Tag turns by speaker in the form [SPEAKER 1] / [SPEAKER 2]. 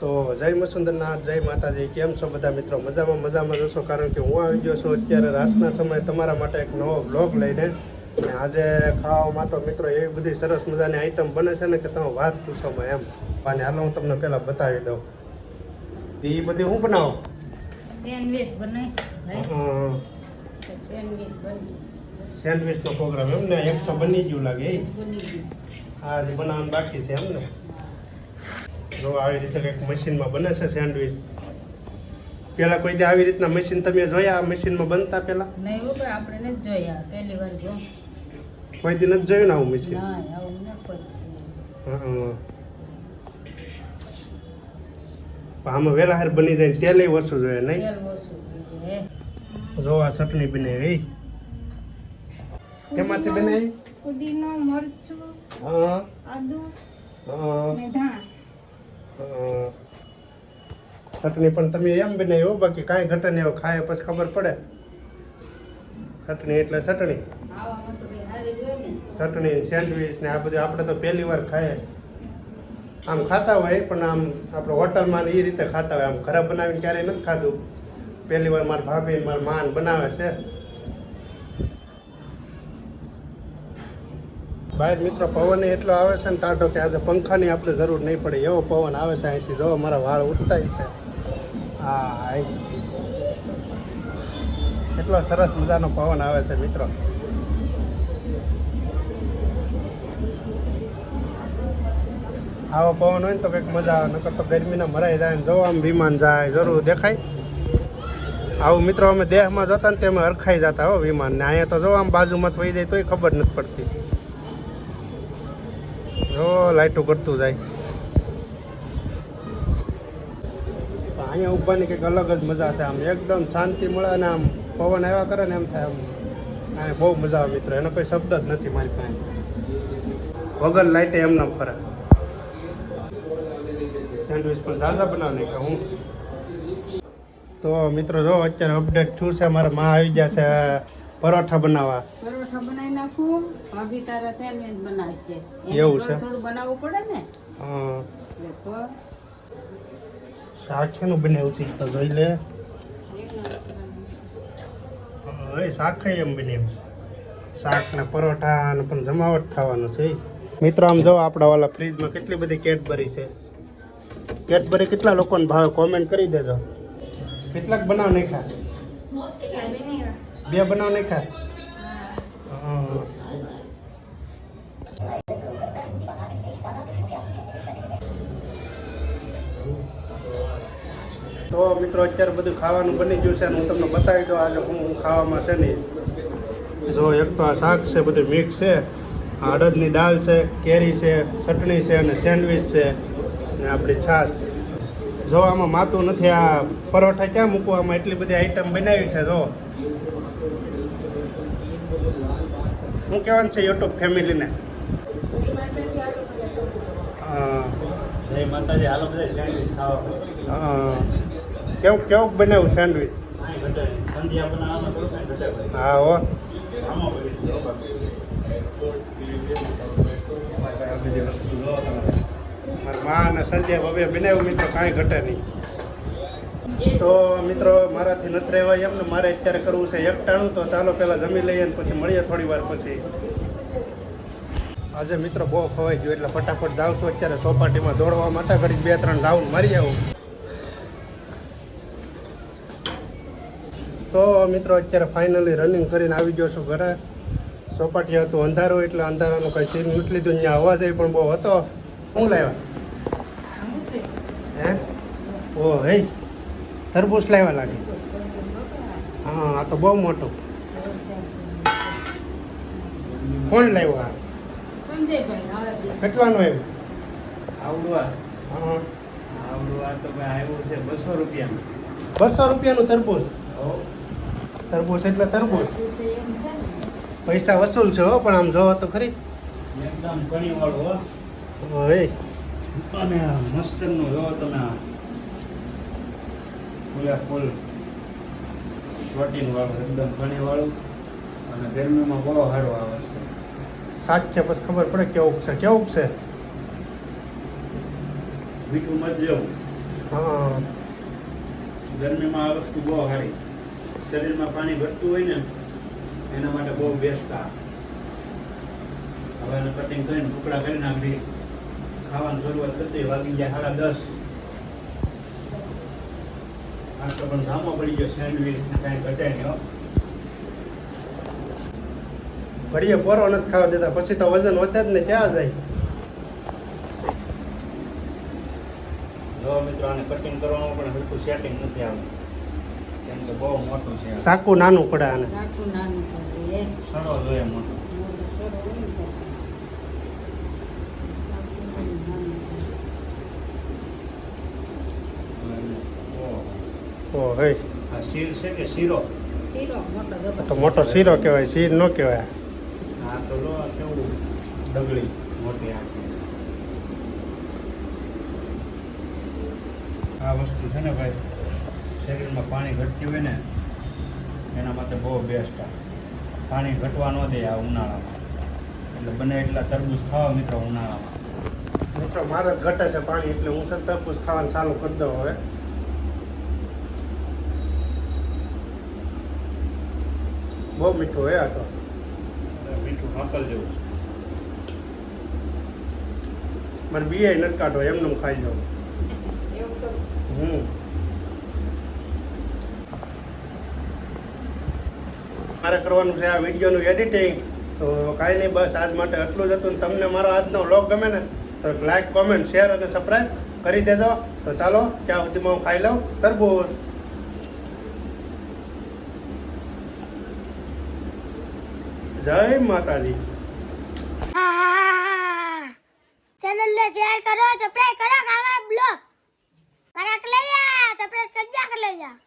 [SPEAKER 1] તો જય મસુંદરનાથ, જય માતાજી. કેમ છો બધા મિત્રો? મજામાં જશો, કારણ કે હું આવી ગયો છું અત્યારે રાતના સમયે તમારા માટે એક નવો બ્લોગ લઈને. અને આજે ખાવામાં તો મિત્રો એવી બધી સરસ મજાની આઈટમ બને છે ને કે તમે વાત પૂછોમાં એમ. અને હાલો હું તમને પહેલાં બતાવી દઉં. એ બધી હું બનાવો?
[SPEAKER 2] સેન્ડવિચ બનાવી.
[SPEAKER 1] સેન્ડવિચનો પ્રોગ્રામ એમ ને? એક તો બની ગયું લાગે એ.
[SPEAKER 2] બની ગયું.
[SPEAKER 1] હા, હજી બનાવવાનું બાકી છે એમ ને? જો આવી રીતે કંઈક મશીનમાં બને છે સેન્ડવિચ. પેલા કોઈ દી આવી રીતના મશીન તમે જોયા? આ મશીનમાં બનતા પેલા
[SPEAKER 2] નહીં હો ભાઈ, આપણે નથી જોયા, પહેલી વાર જો.
[SPEAKER 1] કોઈ દી નથી જોયું ને આવું મશીન?
[SPEAKER 2] ના, આવું ન કોઈ.
[SPEAKER 1] આમાં વેલા હાર બની જાય, તેલ ઓછું જોઈએ નહીં?
[SPEAKER 2] તેલ ઓછું જોઈએ.
[SPEAKER 1] જો આ ચટણી બનાવી તેમાંથી બનાવી.
[SPEAKER 3] પુદીનો, મરચું,
[SPEAKER 1] હા
[SPEAKER 3] આદુ
[SPEAKER 1] હા
[SPEAKER 3] ને ધાણા.
[SPEAKER 1] ચટણી પણ તમે એમ બનાવી હો, બાકી કાંઈ ઘટે નહીં. એવું ખાય પછી ખબર પડે. ચટણી એટલે ચટણી.
[SPEAKER 2] આવામાં તો કંઈ હારી જોઈએ ને.
[SPEAKER 1] ચટણી સેન્ડવીચ ને આ બધું આપણે તો પહેલી વાર ખાઈએ. આમ ખાતા હોય પણ આમ આપણે હોટલમાં ને એ રીતે ખાતા હોય. આમ ઘરે બનાવીને ક્યારેય નથી ખાધું. પહેલી વાર મારા ભાભી મારા માન બનાવે છે. બહાર મિત્રો પવન એટલો આવે છે ને ટાઢો કે આજે પંખાની આપણે જરૂર નહીં પડે એવો પવન આવે છે અહીંથી. જો મારા વાળ ઉઠતાય છે. હા, એટલો સરસ મજાનો પવન આવે છે મિત્રો. આવો પવન હોય ને તો કંઈક મજા આવે, નકર તો ગરમીના મરાઈ જાય ને. જો આમ વિમાન જાય જરૂર દેખાય. આવું મિત્રો અમે દેહમાં જોતા ને તે અમે હરખાઈ જતા હો વિમાન ને. અહીંયા તો જો આમ બાજુમાં વહી જાય તોય ખબર નથી પડતી. જો લાઈટો કરતું જાય. અહીંયા ઊભાની કંઈક અલગ જ મજા છે. આમ એકદમ શાંતિ મળે અને આમ પવન આવ્યા કરે ને એમ થાય આમ. અહીંયા બહુ મજા આવે મિત્રો, એનો કોઈ શબ્દ જ નથી મારી પાસે. વગર લાઈટે એમને ફરે. સેન્ડવિચ પણ ઝાઝા બનાવી નાખ્યા હું. તો મિત્રો જો અત્યારે અપડેટ થયું છે, મારા માં આવી ગયા છે પરોઠા બનાવવા.
[SPEAKER 2] પરોઠા બનાવી નાખું, ભાભી તારા સેન્ડવિચ બનાવશે.
[SPEAKER 1] એવું છે?
[SPEAKER 2] થોડું બનાવવું પડે ને.
[SPEAKER 1] હા,
[SPEAKER 2] એટલે તો
[SPEAKER 1] શાક શેનું બનાવ્યું છે તો જોઈ લે. એ શાક ખાઈ એમ બનાવ્યું. શાક ને પરોઠા ને પણ જમાવટ થવાનું છે. મિત્રો આમ જો આપણા વાળા ફ્રીજમાં કેટલી બધી કેડબરી છે. કેડબરી કેટલા લોકોને ભાવે કોમેન્ટ કરી દેજો. કેટલાક બનાવ નાખ્યા? 2 બનાવ નાખ્યા. તો મિત્રો અત્યારે બધું ખાવાનું બની ગયું છે અને હું તમને બતાવી દઉં આજે હું ખાવામાં છે નહીં. જો એક તો આ શાક છે બધું મિક્સ છે, આ અડદની દાળ છે, કેરી છે, ચટણી છે અને સેન્ડવીચ છે અને આપણી છાશ. જો આમાં માતું નથી. આ પરોઠા ક્યાં મૂકવા? આમાં એટલી બધી આઈટમ બનાવી છે. જો શું કહેવાનું છે યુટ્યુબ ફેમિલીને?
[SPEAKER 4] જય માતાજી. હાલો બધા સેન્ડવિચ ખાવા.
[SPEAKER 1] કેવું બનાવ્યું સેન્ડવિચ?
[SPEAKER 4] સંધ્યા બનાવવામાં થોડું કાંઈ ઘટે.
[SPEAKER 1] હા હો.
[SPEAKER 4] આમાં
[SPEAKER 1] મારા મા અને સંજય હવે બનાવ્યું મિત્રો, કાંઈ ઘટે નહીં. તો મિત્રો મારાથી નથી રહેવાય એમ ને, મારે અત્યારે કરવું છે એકટાણું. તો ચાલો પહેલાં જમી લઈએ ને પછી મળીએ થોડી વાર પછી. આજે મિત્રો બહુ ખવાઈ ગયું એટલે ફટાફટ જાઉં છું અત્યારે ચોપાટીમાં દોડવા માટે. ઘડી 2-3 રાઉન્ડ મારી આવું. તો મિત્રો અત્યારે ફાઇનલી રનિંગ કરીને આવી ગયો છું ઘરે. ચોપાટી હતું અંધારું એટલે અંધારાનું કંઈ સીન નથી લીધું. અહીંયા અવાજ પણ બહુ હતો. શું લાવ્યા? હે ઓ હે તરબૂચ લાવ્યા લાગે. હા, આ તો બહુ મોટું. કોણ લાવ્યું આ?
[SPEAKER 2] સંજયભાઈ
[SPEAKER 1] કેટલાનું આવ્યું?
[SPEAKER 4] આવડવા
[SPEAKER 1] હા,
[SPEAKER 4] આવડવા તો ભાઈ આવ્યું છે 200 રૂપિયાનું.
[SPEAKER 1] 200 રૂપિયાનું તરબૂચ.
[SPEAKER 4] હો,
[SPEAKER 1] તરબૂચ એટલે તરબૂચ.
[SPEAKER 2] એમ છે ને.
[SPEAKER 1] પૈસા વસૂલ છે હો, પણ આમ જોવો તો ખરી.
[SPEAKER 4] એકદમ ઘણીવાળું હો.
[SPEAKER 1] હે
[SPEAKER 4] અને મસ્તરનું જો તમે ફૂલ પ્રોટીન વાળું, એકદમ ઘણીવાળું અને ગરમીમાં બહુ સારું આવે છે.
[SPEAKER 1] સાચ છે પછી ખબર પડે કેવું છે.
[SPEAKER 4] મીઠું મત જેવું.
[SPEAKER 1] હા
[SPEAKER 4] ગરમીમાં આ વસ્તુ બહુ સારી. શરીરમાં પાણી ઘટતું હોય ને એના માટે બહુ બેસ્ટ આ. હવે એને કટિંગ કરીને ટુકડા કરી નાખી ખાવાની શરૂઆત કરતી વાગી જાય 10:30. આ તો પણ સામો પડી ગયો સેન્ડવીચ ને કાંઈ ઘટે નહીં હો.
[SPEAKER 1] ઘડીએ પોરો નથી ખાવા દેતા, પછી તો વજન વધે જ ને ક્યાં જાય.
[SPEAKER 4] જો મિત્રો આને કટિંગ કરવાનું પણ હલકું સેટિંગ નથી આવતું કેમ કે બહુ મોટું છે.
[SPEAKER 1] સાકું નાનું પડે આને.
[SPEAKER 2] રાખું નાનું પડે એ
[SPEAKER 4] સરળ જોઈએ મોટું.
[SPEAKER 2] મોટું સરળ હોય ને તો. સાકું નાનું પડે.
[SPEAKER 1] ઓ હે
[SPEAKER 4] આ શીર છે કે શીરો?
[SPEAKER 2] શીરો મોટો જબર.
[SPEAKER 1] તો મોટો શીરો કહેવાય, શીર ન કહેવાય.
[SPEAKER 4] આ તો લો આ કેવું ડગલી મોટી આખી. આ વસ્તુ છે ને ભાઈ, શરીરમાં પાણી ઘટતી હોય ને એના માટે બહુ બેસ્ટ આ. પાણી ઘટવા ન દે આ ઉનાળામાં. એટલે બને એટલા તરબૂચ ખાવા મિત્રો ઉનાળામાં.
[SPEAKER 1] મિત્રો મારે જ ઘટે છે પાણી, એટલે હું છે ને તરબૂચ ખાવાનું ચાલુ કરી દઉં હવે. બહુ મીઠું હે આ તો.
[SPEAKER 4] મીઠું હાકલ જેવું છે.
[SPEAKER 1] મારે બીએ નથી કાઢો, એમને ખાઈ જાઉં.
[SPEAKER 2] એવું તો
[SPEAKER 1] મારે કરવાનું છે આ વિડીયોનું એડિટિંગ. તો કાંઈ નહીં, બસ આજ માટે આટલું જ હતું. તમને મારો આજનો વ્લોગ ગમે ને તો લાઈક, કોમેન્ટ, શેર અને સબસ્ક્રાઈબ કરી દેજો. તો ચાલો ત્યાં સુધીમાં હું ખાઈ લઉં તરબૂચ. જય માતાજી.
[SPEAKER 5] ચેનલને શેર કરો, સબસ્ક્રાઇબ કરો, ખાવા બ્લોગ મારા કલૈયા સબસ્ક્રાઇબ કરજા કલૈયા.